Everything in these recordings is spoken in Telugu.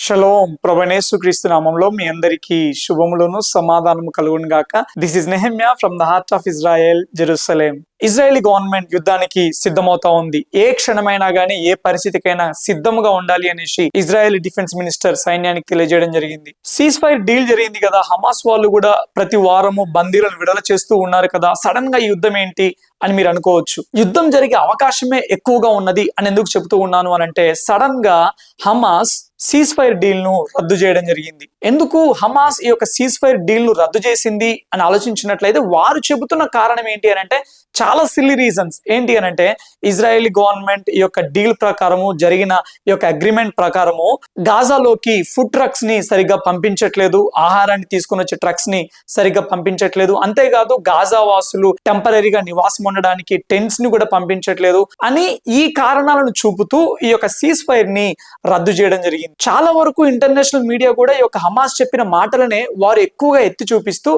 షలోం ప్రభువైన క్రీస్తు నామంలో మీ అందరికీ శుభములను సమాధానము కలుగును గాక. This is Nehemiah from the heart of Israel, Jerusalem. Israeli government యుద్ధానికి సిద్ధమవుతా ఉంది. ఏ క్షణమైనా గానీ ఏ పరిస్థితికైనా సిద్ధముగా ఉండాలి అనేసి ఇజ్రాయెల్ డిఫెన్స్ మినిస్టర్ సైన్యానికి తెలియజేయడం జరిగింది. సీజ్ ఫైర్ డీల్ జరిగింది కదా, హమాస్ వాళ్ళు కూడా ప్రతి వారము బందీలను విడుదల చేస్తూ ఉన్నారు కదా, సడన్ గా ఈ యుద్ధం ఏంటి అని మీరు అనుకోవచ్చు. యుద్ధం జరిగే అవకాశమే ఎక్కువగా ఉన్నది అని ఎందుకు చెబుతూ ఉన్నాను అనంటే, సడన్ గా హమాస్ సీజ్ ఫైర్ డీల్ ను రద్దు చేయడం జరిగింది. ఎందుకు హమాస్ ఈ యొక్క సీజ్ ఫైర్ డీల్ ను రద్దు చేసింది అని ఆలోచించినట్లయితే వారు చెబుతున్న కారణం ఏంటి అనంటే చాలా సిల్లీ రీజన్స్. ఏంటి అనంటే, ఇజ్రాయేలీ గవర్నమెంట్ ఈ యొక్క డీల్ ప్రకారము, జరిగిన ఈ యొక్క అగ్రిమెంట్ ప్రకారము గాజాలోకి ఫుడ్ ట్రక్స్ ని సరిగ్గా పంపించట్లేదు, ఆహారాన్ని తీసుకుని వచ్చే ట్రక్స్ ని సరిగ్గా పంపించట్లేదు. అంతేకాదు గాజా వాసులు టెంపరీగా నివాసం ఉండడానికి టెంట్స్ ని కూడా పంపించట్లేదు అని ఈ కారణాలను చూపుతూ ఈ యొక్క సీజ్ ఫైర్ ని రద్దు చేయడం జరిగింది. చాలా వరకు ఇంటర్నేషనల్ మీడియా కూడా ఈ యొక్క హమాస్ చెప్పిన మాటలనే వారు ఎక్కువగా ఎత్తి చూపిస్తూ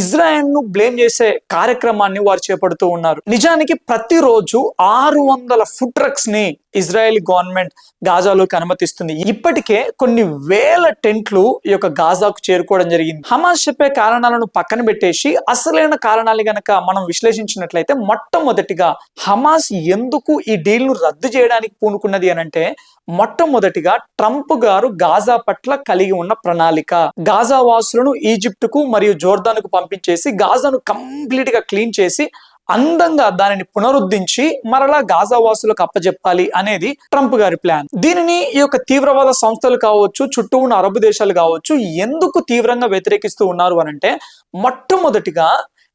ఇజ్రాయెల్ ను బ్లేమ్ చేసే కార్యక్రమాన్ని వారు చేపడుతూ ఉన్నారు. నిజానికి ప్రతిరోజు 600 ఫుడ్ ట్రక్స్ ని ఇజ్రాయెల్ గవర్నమెంట్ గాజాలోకి అనుమతిస్తుంది. ఇప్పటికే కొన్ని వేల టెంట్లు ఈ యొక్క గాజాకు చేరుకోవడం జరిగింది. హమాస్ చెప్పే కారణాలను పక్కన పెట్టేసి అసలైన కారణాలు గనక మనం విశ్లేషించినట్లయితే, మొట్టమొదటిగా హమాస్ ఎందుకు ఈ డీల్ ను రద్దు చేయడానికి పూనుకున్నది అనంటే, మొట్టమొదటిగా ట్రంప్ గారు గాజా పట్ల కలిగి ఉన్న ప్రణాళిక. గాజా వాసులను ఈజిప్ట్ కు మరియు జోర్దాన్ కు పంపించేసి గాజాను కంప్లీట్ గా క్లీన్ చేసి అందంగా దానిని పునరుద్ధరించి మరలా గాజా వాసులకు అప్పచెప్పాలి అనేది ట్రంప్ గారి ప్లాన్. దీనిని ఈ యొక్క తీవ్రవాద సంస్థలు కావచ్చు, చుట్టూ ఉన్న అరబ్ దేశాలు కావచ్చు, ఎందుకు తీవ్రంగా వ్యతిరేకిస్తూ ఉన్నారు అనంటే, మొట్టమొదటిగా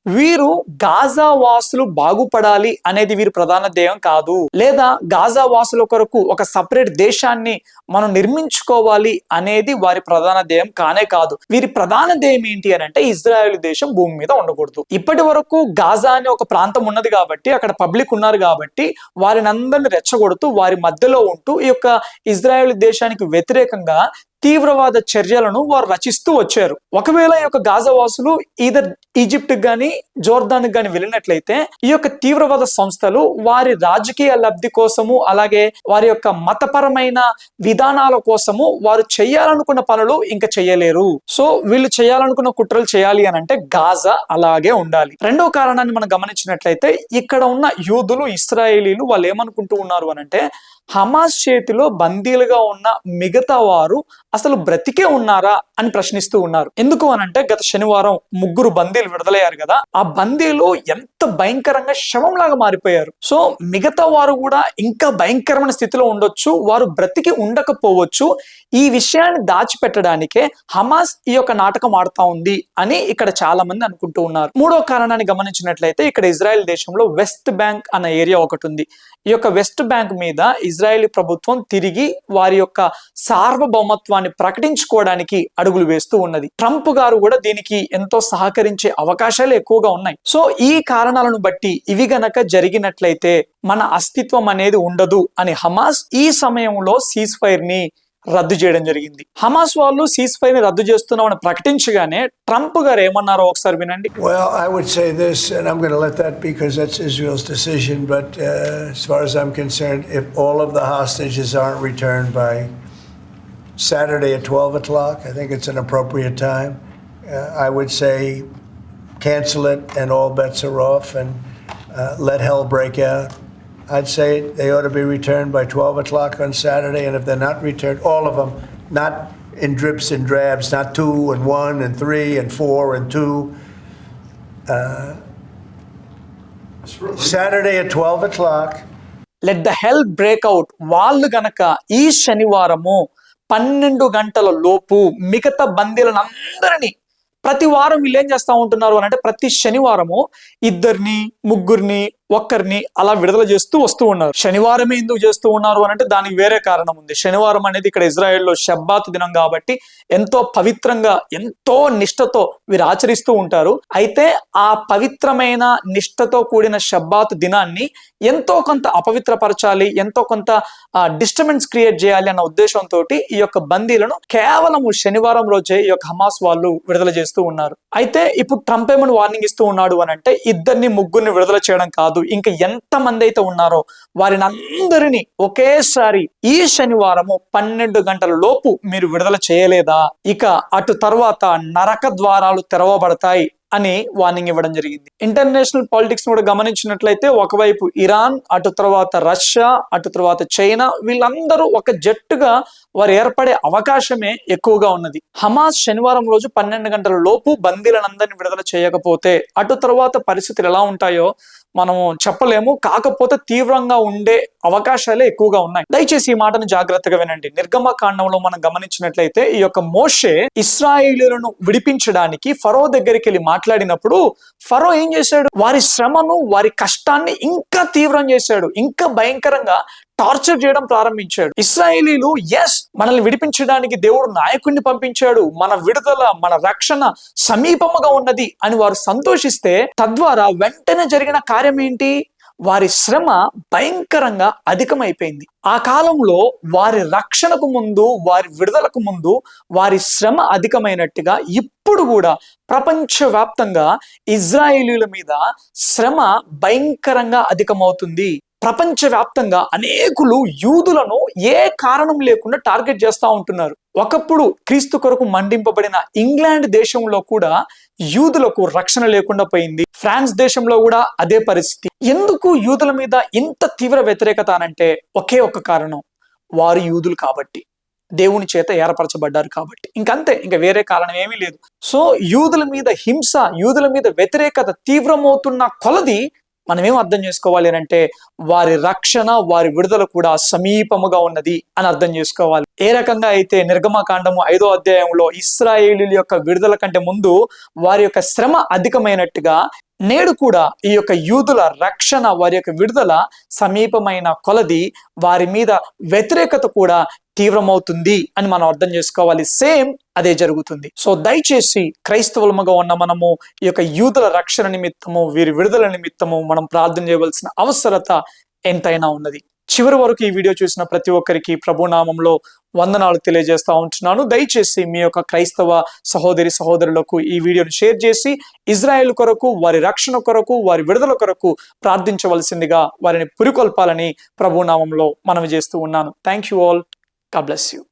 వీరు గాజా వాసులు బాగుపడాలి అనేది వీరి ప్రధాన ధ్యేయం కాదు, లేదా గాజా వాసుల కొరకు ఒక సపరేట్ దేశాన్ని మనం నిర్మించుకోవాలి అనేది వారి ప్రధాన ధ్యేయం కానే కాదు. వీరి ప్రధాన ధ్యేయం ఏంటి అని అంటే, ఇజ్రాయెల్ దేశం భూమి మీద ఉండకూడదు. ఇప్పటి వరకు గాజా అనే ఒక ప్రాంతం ఉన్నది కాబట్టి, అక్కడ పబ్లిక్ ఉన్నారు కాబట్టి, వారిని అందరిని రెచ్చగొడుతూ వారి మధ్యలో ఉంటూ ఈ యొక్క ఇజ్రాయెల్ దేశానికి వ్యతిరేకంగా తీవ్రవాద చర్యలను వారు రచిస్తూ వచ్చారు. ఒకవేళ ఈ యొక్క గాజా వాసులు ఈజిప్ట్ గాని జోర్దాన్ గాని వెళ్ళినట్లయితే, ఈ యొక్క తీవ్రవాద సంస్థలు వారి రాజకీయ లబ్ధి కోసము, అలాగే వారి యొక్క మతపరమైన విధానాల కోసము వారు చేయాలనుకున్న పనులు ఇంకా చేయలేరు. సో వీళ్ళు చేయాలనుకున్న కుట్రలు చేయాలి అని అంటే గాజా అలాగే ఉండాలి. రెండో కారణాన్ని మనం గమనించినట్లయితే, ఇక్కడ ఉన్న యూదులు, ఇశ్రాయేలీలు వాళ్ళు ఏమనుకుంటూ ఉన్నారు అనంటే, హమాస్ చేతిలో బందీలుగా ఉన్న మిగతా వారు అసలు బ్రతికే ఉన్నారా అని ప్రశ్నిస్తూ ఉన్నారు. ఎందుకు అనంటే, గత శనివారం 3 బందీలు విడుదలయ్యారు కదా, ఆ బందీలు ఎంత భయంకరంగా శవంలాగా మారిపోయారు. సో మిగతా వారు కూడా ఇంకా భయంకరమైన స్థితిలో ఉండొచ్చు, వారు బ్రతికి ఉండకపోవచ్చు. ఈ విషయాన్ని దాచిపెట్టడానికే హమాస్ ఈ యొక్క నాటకం ఆడుతా ఉంది అని ఇక్కడ చాలా మంది అనుకుంటూ ఉన్నారు. మూడో కారణాన్ని గమనించినట్లయితే, ఇక్కడ ఇజ్రాయెల్ దేశంలో వెస్ట్ బ్యాంక్ అన్న ఏరియా ఒకటి ఉంది. ఈ యొక్క వెస్ట్ బ్యాంక్ మీద ఇజ్రాయేలీ ప్రభుత్వం తిరిగి వారి యొక్క సార్వభౌమత్వాన్ని ప్రకటించుకోవడానికి అడుగులు వేస్తూ ఉన్నది. ట్రంప్ గారు కూడా దీనికి ఎంతో సహకరించే అవకాశాలు ఎక్కువగా ఉన్నాయి. సో ఈ కారణాలను బట్టి ఇవి గనక జరిగినట్లయితే మన అస్తిత్వం అనేది ఉండదు అని హమాస్ ఈ సమయంలో సీజ్ ఫైర్ ని రద్దు చేయడం జరిగింది. హమాస్ వాళ్ళు సీజ్ ఫైర్ ని రద్దు చేస్తున్నామని ప్రకటించగానే ట్రంప్ గారు ఏమన్నారో ఒకసారి వినండి. Well, I would say this, and I'm going to let that because that's Israel's decision, but as far as I'm concerned, if all of the hostages aren't returned by Saturday at 12 o'clock, I think it's an appropriate time. I would say cancel it and all bets are off and let hell break out. I'd say they ought to be returned by 12 o'clock on Saturday, and if they're not returned, all of them, not in drips and drabs, not 2 and 1 and 3 and 4 and 2. Saturday at 12 o'clock. Let the hell break out. వాళ్ళు గనక ఈ శనివారము 12 గంటల లోపు మిగతా బందీలను అందరినీ, ప్రతి వారం వీళ్ళు ఏం చేస్తా ఉంటున్నారు అని అంటే, ప్రతి శనివారము 2, 3, 1 అలా విడుదల చేస్తూ వస్తూ ఉన్నారు. శనివారమే ఎందుకు చేస్తూ ఉన్నారు అని అంటే దానికి వేరే కారణం ఉంది. శనివారం అనేది ఇక్కడ ఇజ్రాయెల్లో షబ్బాత్ దినం కాబట్టి ఎంతో పవిత్రంగా, ఎంతో నిష్ఠతో వీరు ఆచరిస్తూ ఉంటారు. అయితే ఆ పవిత్రమైన నిష్ఠతో కూడిన షబ్బాత్ దినాన్ని ఎంతో కొంత అపవిత్రపరచాలి, ఎంతో కొంత డిస్టర్బెన్స్ క్రియేట్ చేయాలి అన్న ఉద్దేశంతో ఈ యొక్క బందీలను కేవలం శనివారం రోజే ఈ యొక్క హమాస్ వాళ్ళు విడుదల చేస్తూ ఉన్నారు. అయితే ఇప్పుడు ట్రంప్ ఏమని వార్నింగ్ ఇస్తూ ఉన్నాడు అని అంటే, 2, 3 విడుదల చేయడం కాదు, ఇంకా ఎంతమంది అయితే ఉన్నారో వారిని అందరినీ ఒకేసారి ఈ శనివారము 12 గంటల లోపు మీరు విడుదల చేయలేదా, ఇక అటు తర్వాత నరక ద్వారాలు తెరవబడతాయి అని వార్నింగ్ ఇవ్వడం జరిగింది. ఇంటర్నేషనల్ పాలిటిక్స్ కూడా గమనించినట్లయితే ఒకవైపు ఇరాన్, అటు తర్వాత రష్యా, అటు తర్వాత చైనా, వీళ్ళందరూ ఒక జట్టుగా వారు ఏర్పడే అవకాశమే ఎక్కువగా ఉన్నది. హమాస్ శనివారం రోజు 12 గంటల లోపు బందీలందరినీ విడుదల చేయకపోతే అటు తర్వాత పరిస్థితులు ఎలా ఉంటాయో మనము చెప్పలేము. కాకపోతే తీవ్రంగా ఉండే అవకాశాలే ఎక్కువగా ఉన్నాయి. దయచేసి ఈ మాటను జాగ్రత్తగా వినండి. నిర్గమకాండంలో మనం గమనించినట్లయితే ఈ యొక్క మోషే ఇశ్రాయేలీయులను విడిపించడానికి ఫరో దగ్గరికి వెళ్ళి మాట్లాడినప్పుడు ఫరో ఏం చేశాడు? వారి శ్రమను, వారి కష్టాన్ని ఇంకా తీవ్రం చేశాడు, ఇంకా భయంకరంగా టార్చర్ చేయడం ప్రారంభించాడు. ఇశ్రాయేలీలు మనల్ని విడిపించడానికి దేవుడు నాయకుడిని పంపించాడు, మన విడుదల, మన రక్షణ సమీపముగా ఉన్నది అని వారు సంతోషిస్తే తద్వారా వెంటనే జరిగిన కార్యం ఏంటి? వారి శ్రమ భయంకరంగా అధికమైపోయింది. ఆ కాలంలో వారి రక్షణకు ముందు, వారి విడుదలకు ముందు వారి శ్రమ అధికమైనట్టుగా ఇప్పుడు కూడా ప్రపంచవ్యాప్తంగా ఇజ్రాయేలీల మీద శ్రమ భయంకరంగా అధికమవుతుంది. ప్రపంచవ్యాప్తంగా అనేకులు యూదులను ఏ కారణం లేకుండా టార్గెట్ చేస్తూ ఉంటున్నారు. ఒకప్పుడు క్రీస్తు కొరకు మండింపబడిన ఇంగ్లాండ్ దేశంలో కూడా యూదులకు రక్షణ లేకుండా పోయింది. ఫ్రాన్స్ దేశంలో కూడా అదే పరిస్థితి. ఎందుకు యూదుల మీద ఇంత తీవ్ర వ్యతిరేకత అనంటే ఒకే ఒక కారణం, వారు యూదులు కాబట్టి, దేవుని చేత ఏర్పరచబడ్డారు కాబట్టి, ఇంకంతే, ఇంకా వేరే కారణం ఏమీ లేదు. సో యూదుల మీద హింస, యూదుల మీద వ్యతిరేకత తీవ్రమవుతున్న కొలది మనం ఏం అర్థం చేసుకోవాలి అంటే వారి రక్షణ, వారి విడుదల కూడా సమీపముగా ఉన్నది అని అర్థం చేసుకోవాలి. ఏ రకంగా అయితే నిర్గమకాండము 5వ అధ్యాయంలో ఇశ్రాయేలీయుల యొక్క విడుదల కంటే ముందు వారి యొక్క శ్రమ అధికమైనట్టుగా నేడు కూడా ఈ యొక్క యూదుల రక్షణ, వారి యొక్క విడుదల సమీపమైన కొలది వారి మీద వ్యతిరేకత కూడా తీవ్రమవుతుంది అని మనం అర్థం చేసుకోవాలి. సేమ్ అదే జరుగుతుంది. సో దయచేసి క్రైస్తవులముగా ఉన్న మనము ఈ యొక్క యూదుల రక్షణ నిమిత్తము, వీరి విడుదల నిమిత్తము మనం ప్రార్థన చేయవలసిన అవసరత ఎంతైనా ఉన్నది. చివరి వరకు ఈ వీడియో చూసిన ప్రతి ఒక్కరికి ప్రభునామంలో వందనాలు తెలియజేస్తా ఉంటున్నాను. దయచేసి మీ యొక్క క్రైస్తవ సహోదరి సహోదరులకు ఈ వీడియోను షేర్ చేసి ఇజ్రాయెల్ కొరకు, వారి రక్షణ కొరకు, వారి విడుదల కొరకు ప్రార్థించవలసిందిగా వారిని పురికొల్పాలని ప్రభునామంలో మనవి చేస్తూ ఉన్నాను. Thank you all. God bless you.